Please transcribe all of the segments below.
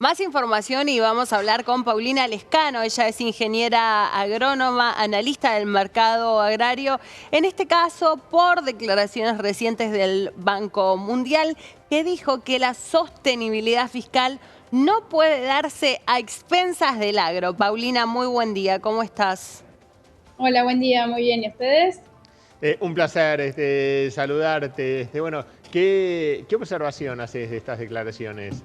Más información y vamos a hablar con Paulina Lescano. Ella es ingeniera agrónoma, analista del mercado agrario. En este caso, por declaraciones recientes del Banco Mundial, que dijo que la sostenibilidad fiscal no puede darse a expensas del agro. Paulina, muy buen día. ¿Cómo estás? Hola, buen día, muy bien. ¿Y ustedes? Un placer saludarte. Bueno, ¿qué observación haces de estas declaraciones?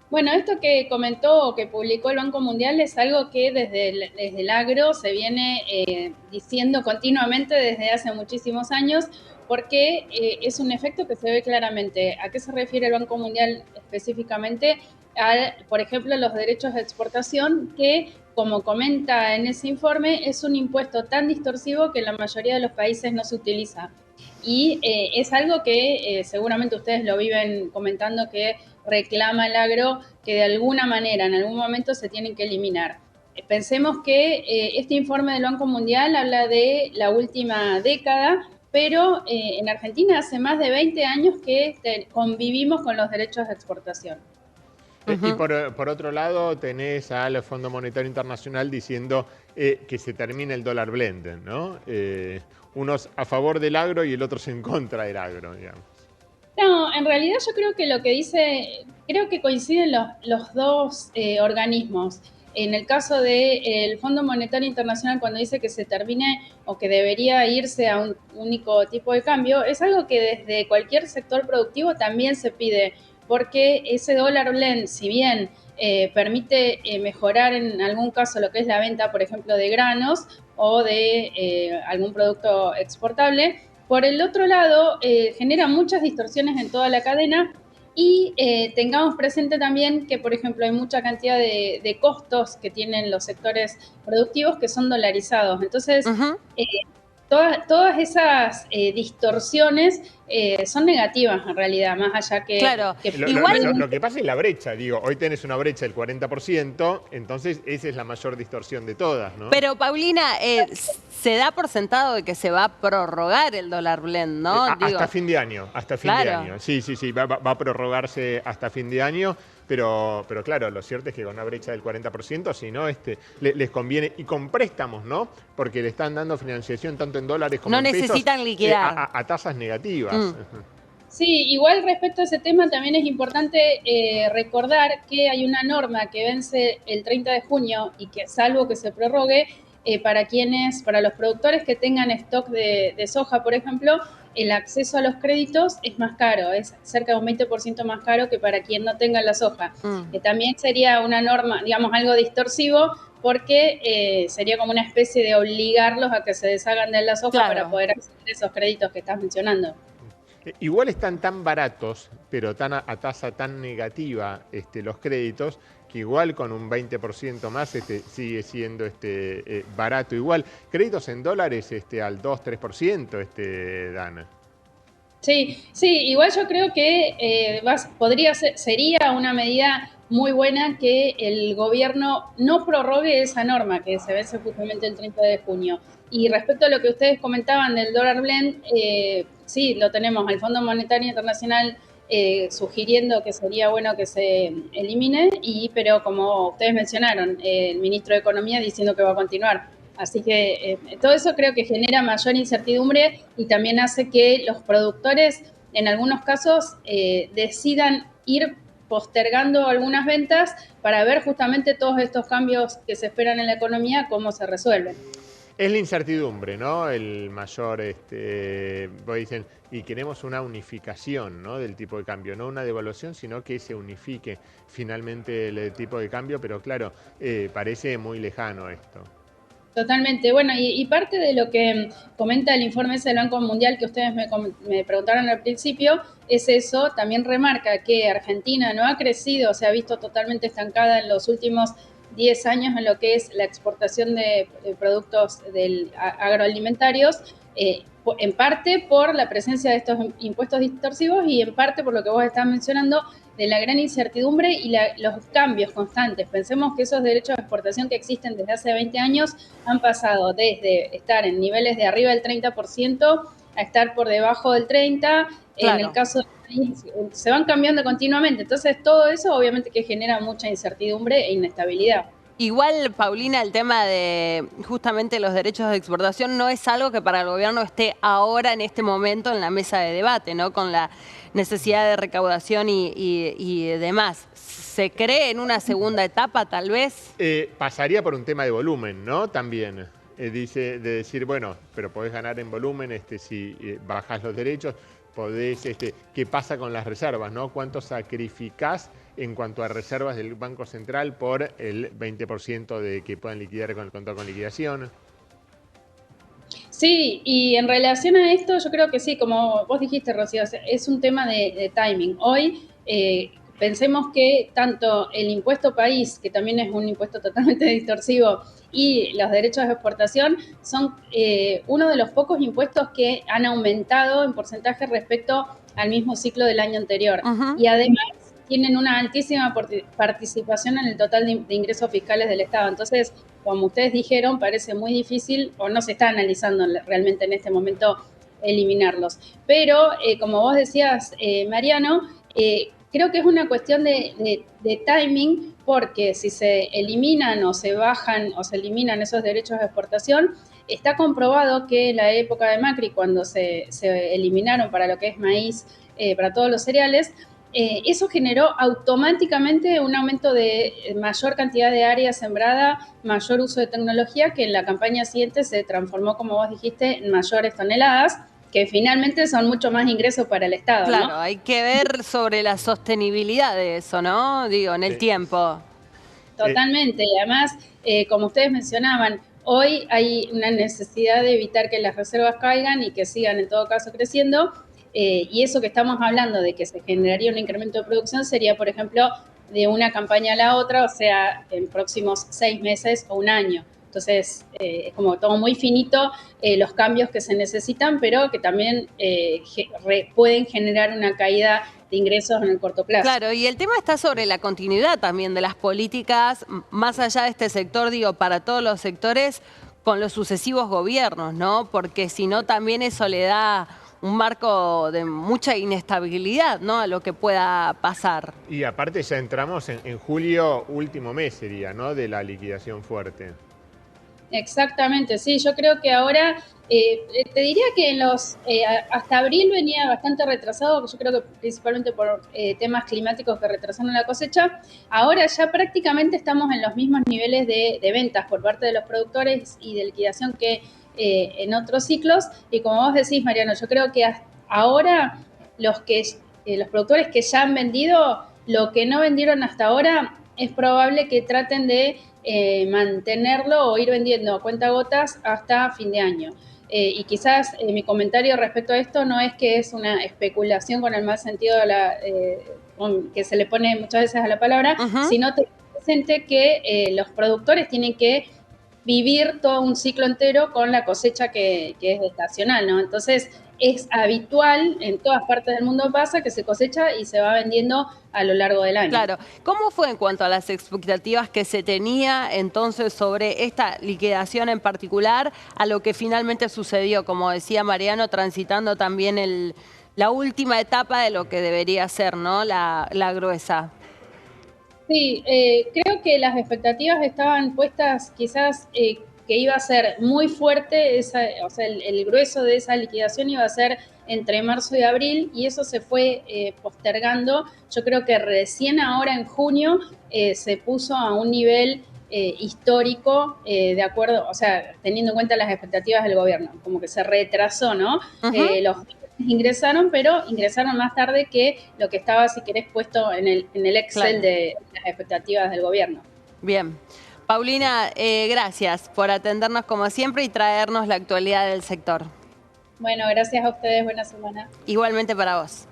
Bueno, esto que comentó o que publicó el Banco Mundial es algo que desde el agro se viene diciendo continuamente desde hace muchísimos años, porque es un efecto que se ve claramente. ¿A qué se refiere el Banco Mundial específicamente? Por ejemplo, los derechos de exportación, que, como comenta en ese informe, es un impuesto tan distorsivo que en la mayoría de los países no se utiliza. Y es algo que seguramente ustedes lo viven comentando, que reclama el agro, que de alguna manera, en algún momento, se tienen que eliminar. Pensemos que este informe del Banco Mundial habla de la última década, pero en Argentina hace más de 20 años que convivimos con los derechos de exportación. Y por otro lado, tenés al Fondo Monetario Internacional diciendo que se termine el dólar blend, ¿no? Unos a favor del agro y el otro en contra del agro, digamos. No, en realidad yo creo que lo que dice, creo que coinciden los dos organismos. En el caso del Fondo Monetario Internacional, cuando dice que se termine o que debería irse a un único tipo de cambio, es algo que desde cualquier sector productivo también se pide, porque ese dólar blend, si bien permite mejorar en algún caso lo que es la venta, por ejemplo, de granos o de algún producto exportable, por el otro lado, genera muchas distorsiones en toda la cadena y tengamos presente también que, por ejemplo, hay mucha cantidad de costos que tienen los sectores productivos que son dolarizados. Entonces, eh, todas esas distorsiones son negativas en realidad, más allá Claro, que Lo que pasa es la brecha, digo, hoy tenés una brecha del 40%, entonces esa es la mayor distorsión de todas, ¿no? pero Paulina, se da por sentado de que se va a prorrogar el dólar blend, ¿no? Hasta fin de año, hasta fin de Claro. año. Sí, va a prorrogarse hasta fin de año, pero claro, lo cierto es que con una brecha del 40%, si no, les conviene, y con préstamos, ¿no? Porque le están dando financiación tanto en dólares como No en pesos necesitan liquidar. a tasas negativas. Sí, igual respecto a ese tema también es importante recordar que hay una norma que vence el 30 de junio y que, salvo que se prorrogue, para los productores que tengan stock de soja, por ejemplo, el acceso a los créditos es más caro, es cerca de un 20% más caro que para quien no tenga la soja. También sería una norma, digamos, algo distorsivo, porque sería como una especie de obligarlos a que se deshagan de la soja para poder acceder a esos créditos que estás mencionando. Igual están tan baratos, pero a tasa tan negativa los créditos, que igual con un 20% más sigue siendo barato. Igual, créditos en dólares al 2-3%, Dana. Sí, igual yo creo que sería una medida muy buena que el gobierno no prorrogue esa norma que se vence justamente el 30 de junio. Y respecto a lo que ustedes comentaban del dólar blend, sí, lo tenemos al Fondo Monetario Internacional sugiriendo que sería bueno que se elimine, pero como ustedes mencionaron, el ministro de Economía diciendo que va a continuar. Así que todo eso creo que genera mayor incertidumbre y también hace que los productores, en algunos casos, decidan ir postergando algunas ventas para ver justamente todos estos cambios que se esperan en la economía, cómo se resuelven. Es la incertidumbre, ¿no? El mayor, pues dicen, y queremos una unificación, ¿no? Del tipo de cambio, no una devaluación, sino que se unifique finalmente el tipo de cambio, pero claro, parece muy lejano esto. Totalmente. Bueno, y parte de lo que comenta el informe ese del Banco Mundial que ustedes me preguntaron al principio, es eso. También remarca que Argentina no ha crecido, se ha visto totalmente estancada en los últimos 10 años en lo que es la exportación de productos agroalimentarios, en parte por la presencia de estos impuestos distorsivos y en parte por lo que vos estás mencionando, de la gran incertidumbre y los cambios constantes. Pensemos que esos derechos de exportación que existen desde hace 20 años han pasado desde estar en niveles de arriba del 30% a estar por debajo del 30%. Claro. En el caso del país, se van cambiando continuamente. Entonces, todo eso obviamente que genera mucha incertidumbre e inestabilidad. Igual, Paulina, el tema de justamente los derechos de exportación no es algo que para el gobierno esté ahora, en este momento, en la mesa de debate, ¿no? Con la necesidad de recaudación y demás. ¿Se cree en una segunda etapa, tal vez? Pasaría por un tema de volumen, ¿no? También. Dice de decir, bueno, pero podés ganar en volumen si bajás los derechos, podés, ¿qué pasa con las reservas, no? ¿Cuánto sacrificás en cuanto a reservas del Banco Central por el 20% de que puedan liquidar con el contado con liquidación? Sí, y en relación a esto, yo creo que sí, como vos dijiste, Rocío, o sea, es un tema de timing. Hoy pensemos que tanto el impuesto país, que también es un impuesto totalmente distorsivo, y los derechos de exportación son uno de los pocos impuestos que han aumentado en porcentaje respecto al mismo ciclo del año anterior. Y además tienen una altísima participación en el total de ingresos fiscales del Estado. Entonces, como ustedes dijeron, parece muy difícil o no se está analizando realmente en este momento eliminarlos. Pero, como vos decías, Mariano, creo que es una cuestión de timing, porque si se eliminan o se bajan o se eliminan esos derechos de exportación, está comprobado que en la época de Macri, cuando se eliminaron para lo que es maíz, para todos los cereales, eso generó automáticamente un aumento de mayor cantidad de área sembrada, mayor uso de tecnología, que en la campaña siguiente se transformó, como vos dijiste, en mayores toneladas, que finalmente son mucho más ingresos para el Estado, Claro, ¿no? hay que ver sobre la sostenibilidad de eso, ¿no? Digo, en el tiempo. Totalmente. Y además, como ustedes mencionaban, hoy hay una necesidad de evitar que las reservas caigan y que sigan en todo caso creciendo. Y eso que estamos hablando de que se generaría un incremento de producción sería, por ejemplo, de una campaña a la otra, o sea, en próximos 6 meses o un año. Entonces, es como todo muy finito los cambios que se necesitan, pero que también pueden generar una caída de ingresos en el corto plazo. Claro, y el tema está sobre la continuidad también de las políticas, más allá de este sector, digo, para todos los sectores, con los sucesivos gobiernos, ¿no? Porque si no, también eso le da un marco de mucha inestabilidad, ¿no? A lo que pueda pasar. Y aparte ya entramos en julio, último mes sería, ¿no? De la liquidación fuerte. Exactamente, sí, yo creo que ahora, te diría que hasta abril venía bastante retrasado, yo creo que principalmente por temas climáticos que retrasaron la cosecha. Ahora ya prácticamente estamos en los mismos niveles de ventas por parte de los productores y de liquidación que en otros ciclos. Y como vos decís, Mariano, yo creo que ahora los productores que ya han vendido, lo que no vendieron hasta ahora, es probable que traten de mantenerlo o ir vendiendo a cuentagotas hasta fin de año. Y quizás mi comentario respecto a esto no es que es una especulación con el mal sentido que se le pone muchas veces a la palabra, sino presente que los productores tienen que vivir todo un ciclo entero con la cosecha que es estacional, ¿no? Entonces, es habitual, en todas partes del mundo pasa, que se cosecha y se va vendiendo a lo largo del año. Claro. ¿Cómo fue en cuanto a las expectativas que se tenía entonces sobre esta liquidación en particular a lo que finalmente sucedió? Como decía Mariano, transitando también la última etapa de lo que debería ser, ¿no? La gruesa. Sí, creo que las expectativas estaban puestas quizás que iba a ser muy fuerte, o sea, el grueso de esa liquidación iba a ser entre marzo y abril, y eso se fue postergando. Yo creo que recién ahora en junio se puso a un nivel histórico, de acuerdo, o sea, teniendo en cuenta las expectativas del gobierno, como que se retrasó, ¿no? Los ingresaron, pero ingresaron más tarde que lo que estaba, si querés, puesto en el Excel de las expectativas del gobierno. Bien. Paulina, gracias por atendernos como siempre y traernos la actualidad del sector. Bueno, gracias a ustedes, buena semana. Igualmente para vos.